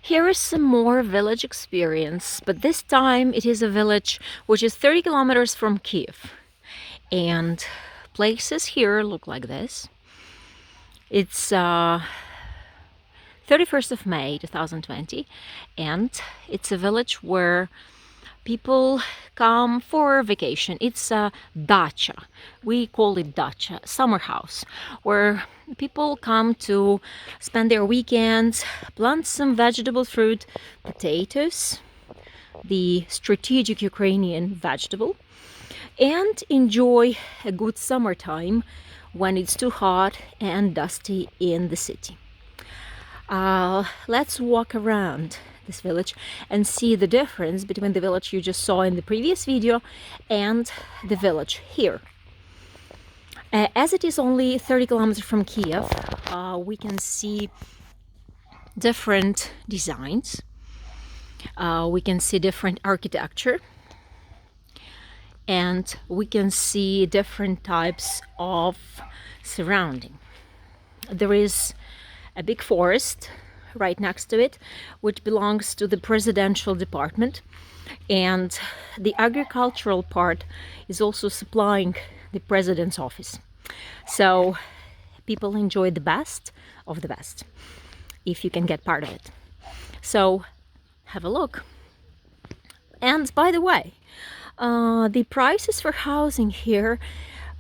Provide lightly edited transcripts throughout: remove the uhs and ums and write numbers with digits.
Here is some more village experience, but this time it is a village which is 30 kilometers from Kyiv. And places here look like this. It's 31st of May 2020, and it's a village where people come for vacation. It's a dacha. We call it dacha, summer house, where people come to spend their weekends, plant some vegetable fruit, potatoes, the strategic Ukrainian vegetable, and enjoy a good summertime when it's too hot and dusty in the city. Let's walk around this village and see the difference between the village you just saw in the previous video and the village here. As it is only 30 kilometers from Kyiv, we can see different designs. We can see different architecture, and we can see different types of surrounding. There is a big forest right next to it, which belongs to the presidential department, and the agricultural part is also supplying the president's office. So people enjoy the best of the best if you can get part of it. So have a look. And by the way, the prices for housing here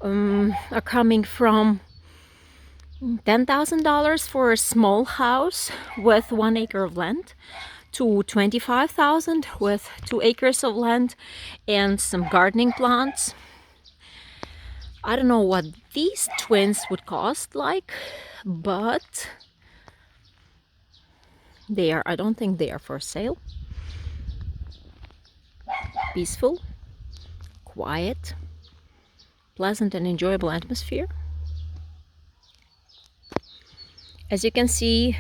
are coming from $10,000 for a small house with 1 acre of land to $25,000 with 2 acres of land and some gardening plants. I don't know what these twins would cost like, but I don't think they are for sale. Peaceful, quiet, pleasant and enjoyable atmosphere. As you can see,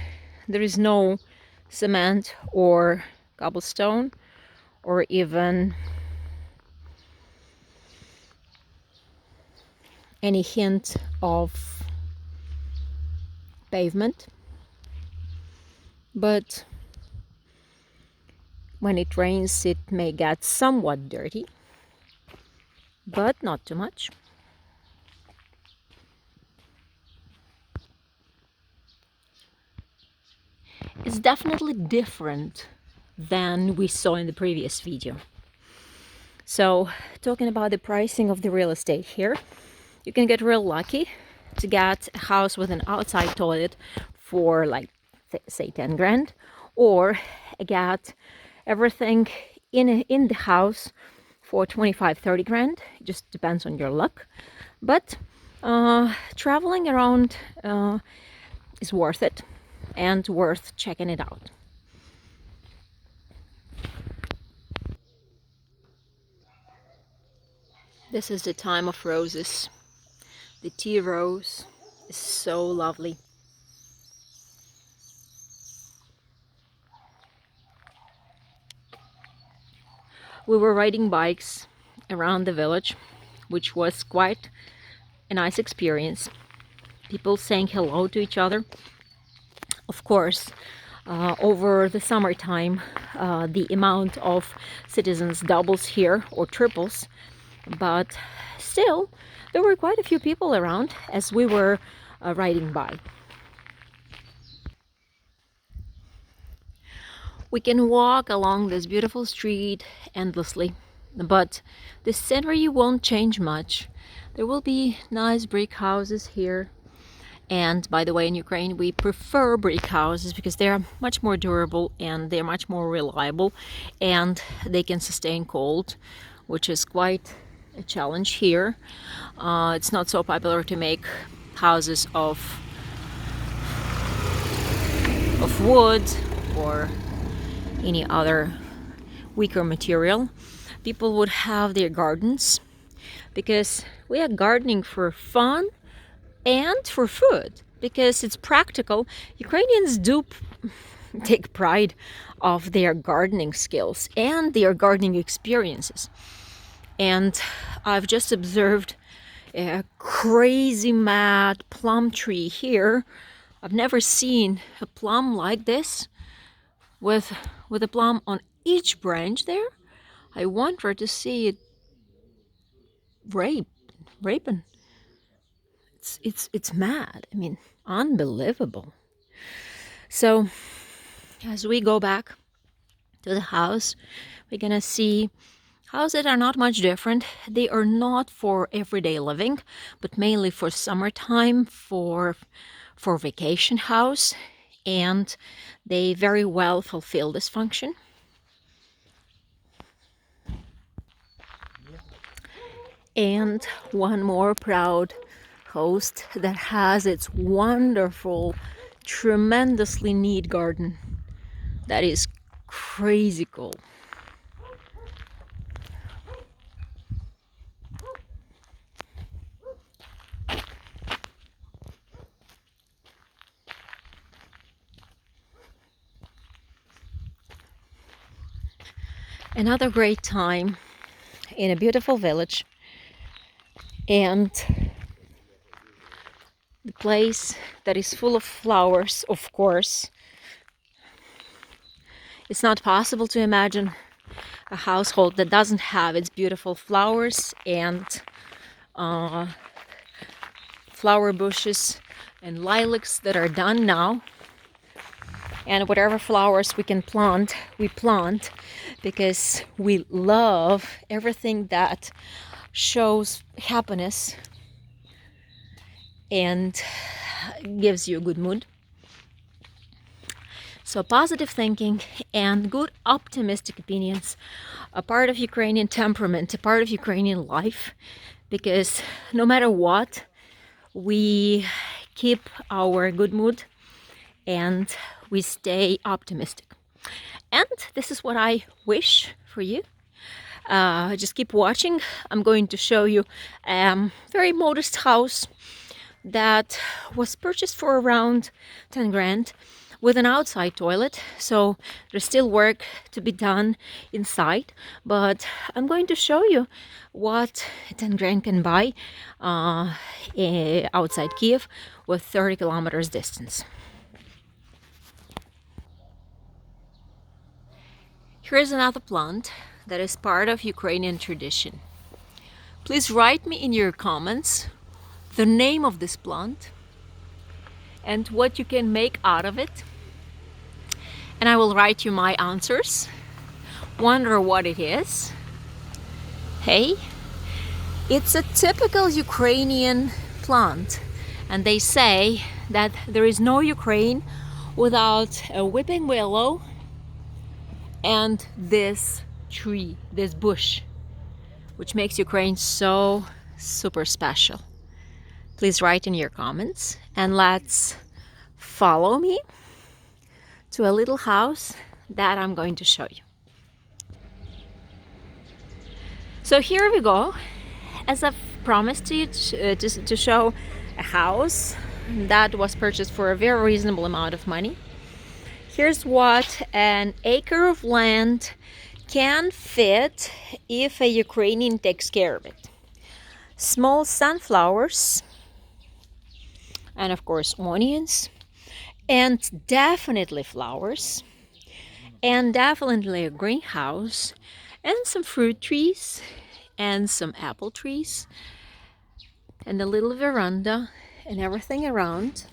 there is no cement or cobblestone or even any hint of pavement. But when it rains, it may get somewhat dirty, but not too much. It's definitely different than we saw in the previous video. So, talking about the pricing of the real estate here, you can get real lucky to get a house with an outside toilet for like, say 10 grand, or get everything in the house for 25-30 grand. It just depends on your luck. But traveling around is worth it and worth checking it out. This is the time of roses. The tea rose is so lovely. We were riding bikes around the village, which was quite a nice experience. People saying hello to each other. Of course, over the summertime, the amount of citizens doubles here or triples, but still, there were quite a few people around as we were riding by. We can walk along this beautiful street endlessly, but the scenery won't change much. There will be nice brick houses here. And by the way, in Ukraine, we prefer brick houses because they are much more durable and they're much more reliable and they can sustain cold, which is quite a challenge here. It's not so popular to make houses of wood or any other weaker material. People would have their gardens because we are gardening for fun and for food, because it's practical. Ukrainians do take pride of their gardening skills and their gardening experiences. And I've just observed a crazy mad plum tree here. I've never seen a plum like this. with a plum on each branch there. I wonder to see it raping. It's mad. I mean, unbelievable. So as we go back to the house, we're gonna see houses are not much different. They are not for everyday living, but mainly for summertime, for vacation house, and they very well fulfill this function. And one more proud host that has its wonderful, tremendously neat garden. That is crazy cool. Another great time in a beautiful village, and the place that is full of flowers, of course. It's not possible to imagine a household that doesn't have its beautiful flowers and flower bushes and lilacs that are done now. And whatever flowers we can plant, we plant, because we love everything that shows happiness and gives you a good mood. So positive thinking and good optimistic opinions are part of Ukrainian temperament, a part of Ukrainian life, because no matter what, we keep our good mood and we stay optimistic. And this is what I wish for you. Just keep watching. I'm going to show you a very modest house that was purchased for around 10 grand with an outside toilet. So there's still work to be done inside, but I'm going to show you what 10 grand can buy outside Kyiv with 30 kilometers distance. Here's another plant that is part of Ukrainian tradition. Please write me in your comments the name of this plant and what you can make out of it. And I will write you my answers. Wonder what it is. Hey, it's a typical Ukrainian plant. And they say that there is no Ukraine without a weeping willow and this tree, this bush, which makes Ukraine so super special. Please write in your comments and let's follow me to a little house that I'm going to show you. So here we go. As I've promised to you to show a house that was purchased for a very reasonable amount of money. Here's what an acre of land can fit if a Ukrainian takes care of it. Small sunflowers, and of course onions, and definitely flowers, and definitely a greenhouse, and some fruit trees, and some apple trees, and a little veranda, and everything around.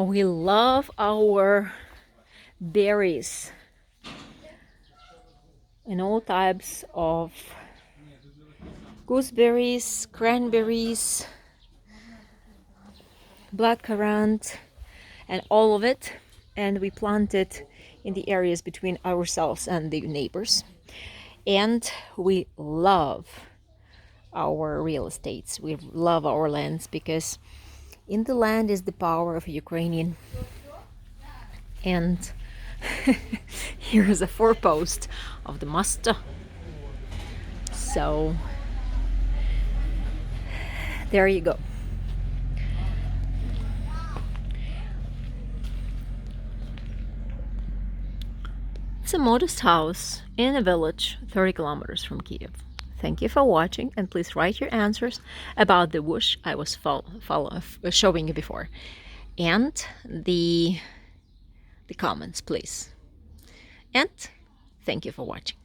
We love our berries and all types of gooseberries, cranberries, blackcurrant, and all of it. And we plant it in the areas between ourselves and the neighbors. And we love our real estates. We love our lands because in the land is the power of a Ukrainian. And here is a forepost of the Mosta. So there you go. It's a modest house in a village 30 kilometers from Kyiv. Thank you for watching, and please write your answers about the whoosh I was showing you before, and the comments, please. And thank you for watching.